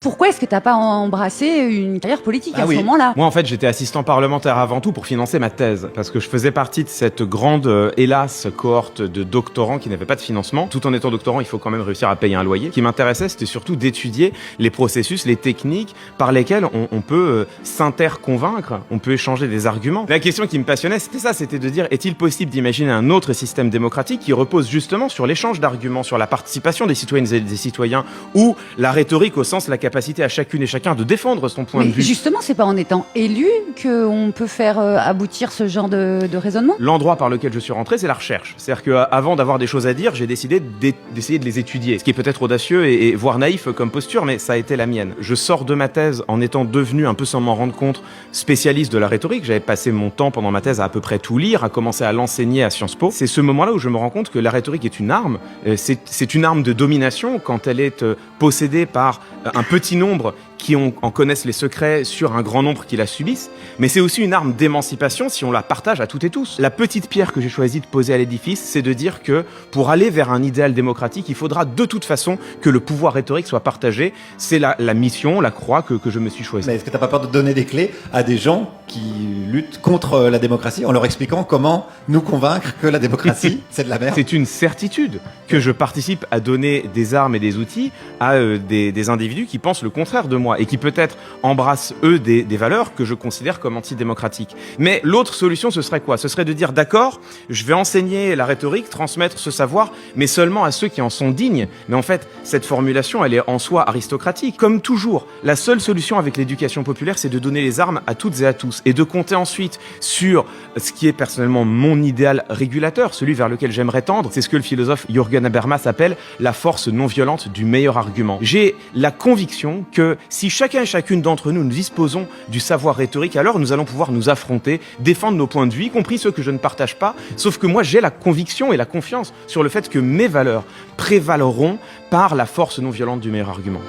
Pourquoi est-ce que tu n'as pas embrassé une carrière politique à ce oui. moment-là? Moi, en fait, j'étais assistant parlementaire avant tout pour financer ma thèse, parce que je faisais partie de cette grande, hélas, cohorte de doctorants qui n'avaient pas de financement. Tout en étant doctorant, il faut quand même réussir à payer un loyer. Ce qui m'intéressait, c'était surtout d'étudier les processus, les techniques par lesquelles on peut s'interconvaincre, on peut échanger des arguments. La question qui me passionnait, c'était ça, c'était de dire, est-il possible d'imaginer un autre système démocratique qui repose justement sur l'échange d'arguments, sur la participation des citoyennes et des citoyens, ou la rhétorique au sens de la capacité à chacune et chacun de défendre son point Mais de vue. justement, c'est pas en étant élu qu'on peut faire aboutir ce genre de raisonnement? L'endroit par lequel je suis rentré, c'est la recherche. C'est-à-dire qu'avant d'avoir des choses à dire, j'ai décidé d'essayer de les étudier. Ce qui est peut-être audacieux et voire naïf comme posture, mais ça a été la mienne. Je sors de ma thèse en étant devenu, un peu sans m'en rendre compte, spécialiste de la rhétorique. J'avais passé mon temps pendant ma thèse à peu près tout lire, à commencer à l'enseigner à Sciences Po. C'est ce moment-là où je me rends compte que la rhétorique est une arme. C'est une arme de domination quand elle est possédée par un petit nombre qui en connaissent les secrets sur un grand nombre qui la subissent, mais c'est aussi une arme d'émancipation si on la partage à toutes et tous. La petite pierre que j'ai choisi de poser à l'édifice, c'est de dire que pour aller vers un idéal démocratique, il faudra de toute façon que le pouvoir rhétorique soit partagé. C'est la mission, la croix que je me suis choisie. Mais est-ce que t'as pas peur de donner des clés à des gens qui luttent contre la démocratie en leur expliquant comment nous convaincre que la démocratie, c'est de la merde? C'est une certitude que je participe à donner des armes et des outils à des individus qui pensent le contraire de moi et qui peut-être embrassent, eux, des valeurs que je considère comme antidémocratiques. Mais l'autre solution, ce serait quoi? Ce serait de dire, d'accord, je vais enseigner la rhétorique, transmettre ce savoir, mais seulement à ceux qui en sont dignes. Mais en fait, cette formulation, elle est en soi aristocratique. Comme toujours, la seule solution avec l'éducation populaire, c'est de donner les armes à toutes et à tous et de compter ensuite sur ce qui est personnellement mon idéal régulateur, celui vers lequel j'aimerais tendre. C'est ce que le philosophe Jürgen Habermas appelle la force non violente du meilleur argument. J'ai la conviction que si chacun et chacune d'entre nous disposons du savoir rhétorique, alors nous allons pouvoir nous affronter, défendre nos points de vue, y compris ceux que je ne partage pas, sauf que moi j'ai la conviction et la confiance sur le fait que mes valeurs prévaleront par la force non violente du meilleur argument.